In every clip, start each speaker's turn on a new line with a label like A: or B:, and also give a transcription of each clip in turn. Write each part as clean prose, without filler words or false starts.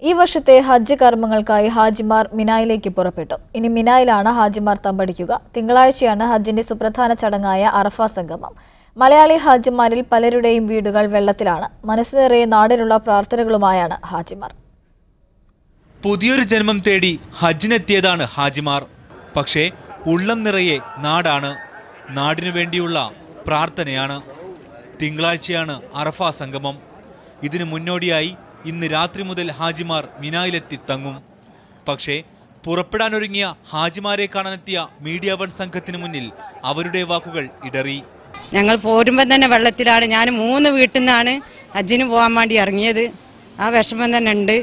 A: ഈ വർഷത്തെ ഹജ്ജ് കർമ്മങ്ങൾക്കായി ഹാജിമാർ മിനായിലേക്ക് പുറപ്പെട്ടു. ഇനി മിനായിലാണ് ഹാജിമാർ തമ്പടിക്കുക. തിങ്കളാഴ്ചയാണ് ഹജ്ജിന്റെ സുപ്രധാന ചടങ്ങായ അറഫ സംഗമം. മലയാളി ഹാജിമാരിൽ പലരുടെയും വീടുകൾ വെള്ളത്തിലാണ്. മനസ്സ് നിറയെ നാടിനുള്ള പ്രാർത്ഥനകളുമായാണ് ഹാജിമാർ.
B: പുതിയൊരു ജന്മം തേടി ഹജ്ജിനെത്തിയതാണ് ഹാജിമാർ. പക്ഷേ ഉള്ളം നിറയെ നാടാണ്. നാടിനു വേണ്ടിയുള്ള പ്രാർത്ഥനയാണ്. തിങ്കളാഴ്ചയാണ് അറഫ സംഗമം. ഇതിനു മുന്നോടിയായി ഇന്ന് രാത്രി മുതൽ ഹാജിമാർ മിനായിലെത്തി തങ്ങും. പക്ഷേ പുറപ്പെടാനൊരുങ്ങിയ ഹാജിമാരെ കാണാനെത്തിയ മീഡിയ വൺ സംഘത്തിന് മുന്നിൽ അവരുടെ വാക്കുകൾ ഇടറി.
C: ഞങ്ങൾ പോരുമ്പോൾ തന്നെ വെള്ളത്തിലാണ്. ഞാൻ 3 വീട്ടിൽ നിന്നാണ് ഹജ്ജിന് പോകാൻ വേണ്ടി ഇറങ്ങിയത്. ആ വിഷമം തന്നെ ഉണ്ട്.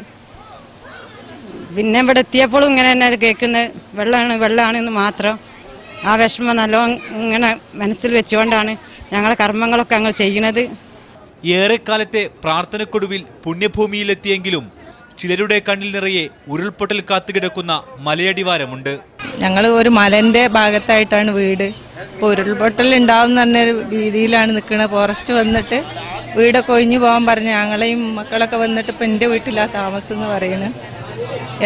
C: പിന്നെ ഇവിടെ എത്തിയപ്പോഴും ഇങ്ങനെ തന്നെ കേൾക്കുന്നത് വെള്ളമാണെന്ന് മാത്രം. ആ വിഷമം നല്ലോണം ഇങ്ങനെ മനസ്സിൽ വെച്ചുകൊണ്ടാണ് ഞങ്ങളെ കർമ്മങ്ങളൊക്കെ ഞങ്ങൾ ചെയ്യുന്നത്.
B: ഏറെക്കാലത്തെ പ്രാർത്ഥനക്കൊടുവിൽ പുണ്യഭൂമിയിലെത്തിയെങ്കിലും ചിലരുടെ കണ്ണിൽ നിറയെ ഉരുൾപൊട്ടൽ കാത്തുകിടക്കുന്ന മലയടിവാരമുണ്ട്.
D: ഞങ്ങൾ ഒരു മലന്റെ ഭാഗത്തായിട്ടാണ് വീട്. ഇപ്പോൾ ഉരുൾപൊട്ടൽ ഉണ്ടാവുന്ന തന്നെ രീതിയിലാണ് നിൽക്കുന്നത്. ഫോറസ്റ്റ് വന്നിട്ട് വീടൊക്കെ ഒഴിഞ്ഞു പോകാൻ പറഞ്ഞ് ഞങ്ങളെയും മക്കളൊക്കെ വന്നിട്ട് ഇപ്പം എൻ്റെ വീട്ടിലാണ് താമസം എന്ന് പറയുന്നത്.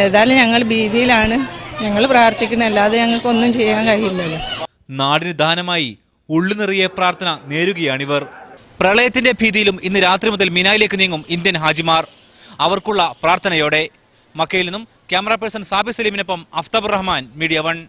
D: ഏതായാലും ഞങ്ങൾ ഭീതിയിലാണ്. ഞങ്ങൾ പ്രാർത്ഥിക്കുന്നത്, അല്ലാതെ ഞങ്ങൾക്കൊന്നും ചെയ്യാൻ കഴിയില്ലല്ലോ.
B: നാടിന് ദാനമായി ഉള്ളു നിറയെ പ്രാർത്ഥന നേരുകയാണിവർ. പ്രളയത്തിന്റെ ഭീതിയിലും ഇന്ന് രാത്രി മുതൽ മിനായിലേക്ക് നീങ്ങും ഇന്ത്യൻ ഹാജിമാർ. അവർക്കുള്ള പ്രാർത്ഥനയോടെ. മക്കയിൽ നിന്നും ക്യാമറ പേഴ്സൺ സാബി സലീമിനൊപ്പം അഫ്താബ് റഹ്മാൻ, മീഡിയ വൺ.